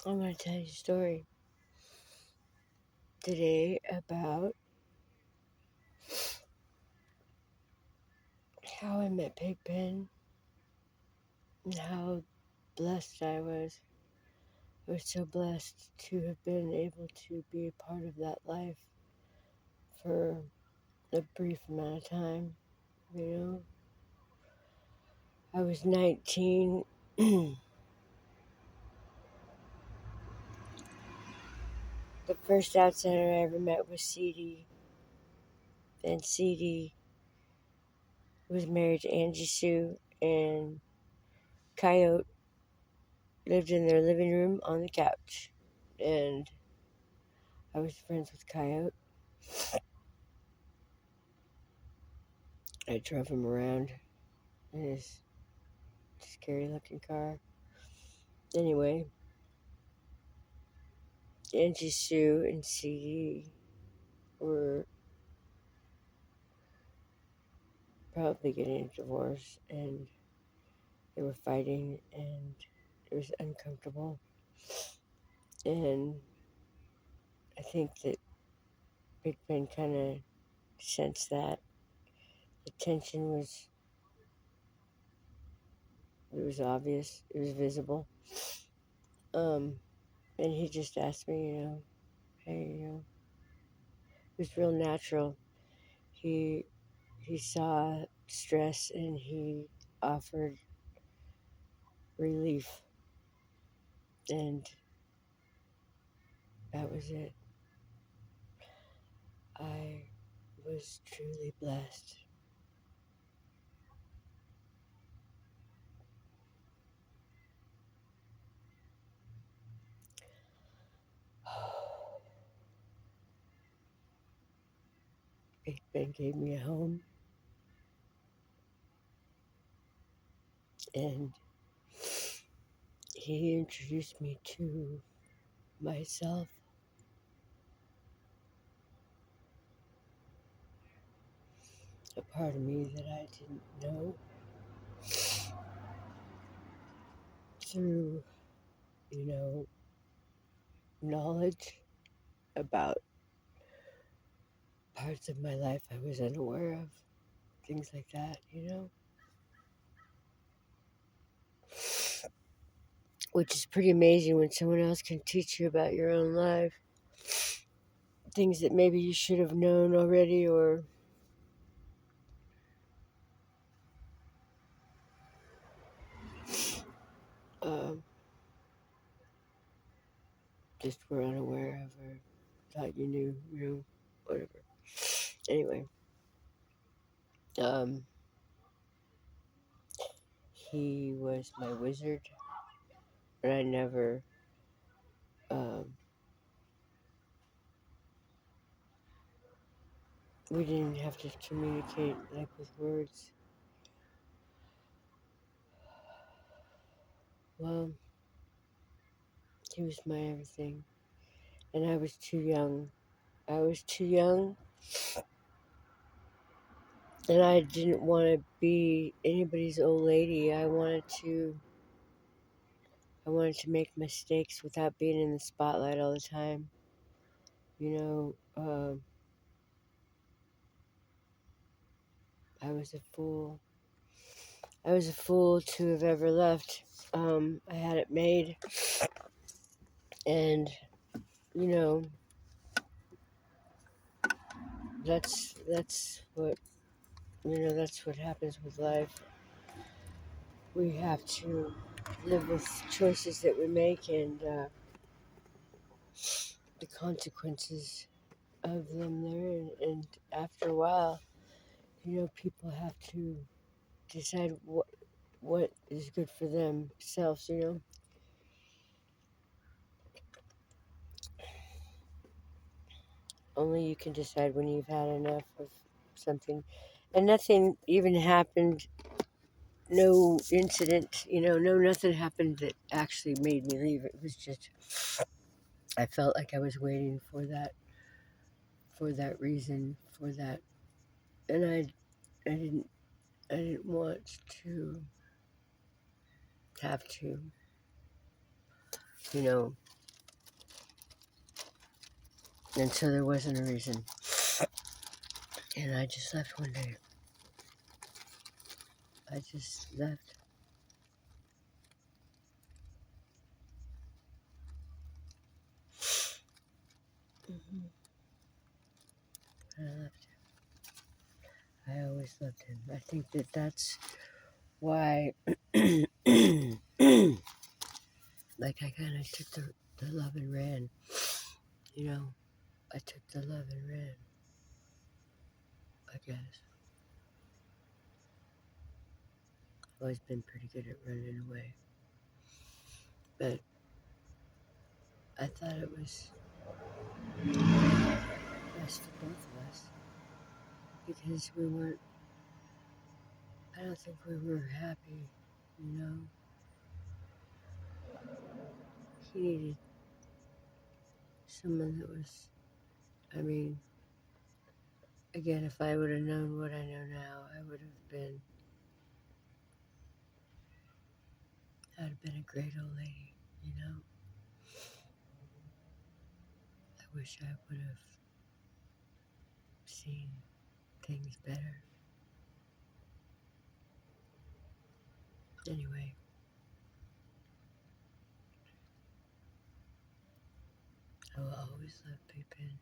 I'm going to tell you a story today about how I met Pigpen and how blessed I was. I was so blessed to have been able to be a part of that life for a brief amount of time. You know, I was 19. The first outsider I ever met was CD, and CD was married to Angie Sue, and Coyote lived in their living room on the couch. And I was friends with Coyote. I drove him around in his scary looking car. Anyway, Angie Sue and CD were probably getting a divorce, and they were fighting, and it was uncomfortable. And I think that Big Ben kind of sensed that. The tension was, it was obvious, it was visible. And he just asked me, hey, it was real natural. He he saw stress and he offered relief, and that was it. I was truly blessed. Big Ben gave me a home, and he introduced me to myself, a part of me that I didn't know, through, you know, knowledge about parts of my life I was unaware of, things like that. Which is pretty amazing when someone else can teach you about your own life, things that maybe you should have known already, or um, just were unaware of, or thought you knew, whatever. Anyway, um, he was my wizard, but I never, um, we didn't have to communicate like with words. Well, he was my everything, and I was too young. I was too young, and I didn't want to be anybody's old lady. I wanted to make mistakes without being in the spotlight all the time. You know, I was a fool. I was a fool to have ever left. I had it made, and you know, that's what that's what happens with life. We have to live with choices that we make, and the consequences of them there. And after a while, people have to decide what is good for themselves. Only you can decide when you've had enough of something. And nothing even happened, no incident, no nothing happened that actually made me leave. It was just, I felt like I was waiting for that reason, for that. And I didn't, I didn't want to have to, you know. And so there wasn't a reason. And I just left one day. I just left. Hmm. I left him. I always loved him. I think that that's why, like, I kind of took the love and ran. You know, I took the love and ran, I guess. I've always been pretty good at running away. But I thought it was best for both of us because we weren't, I don't think we were happy, you know. He needed someone that was, I mean, again, if I would have known what I know now, I'd have been a great old lady, you know. I wish I would have seen things better. Anyway, I will always love Pigpen.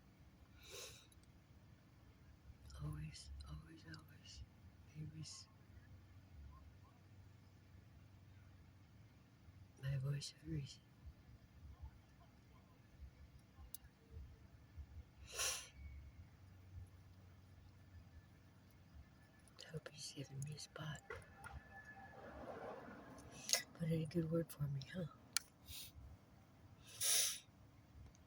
Always, always, always. He was my voice of reason. Hope he's giving me a spot. Put in a good word for me, huh?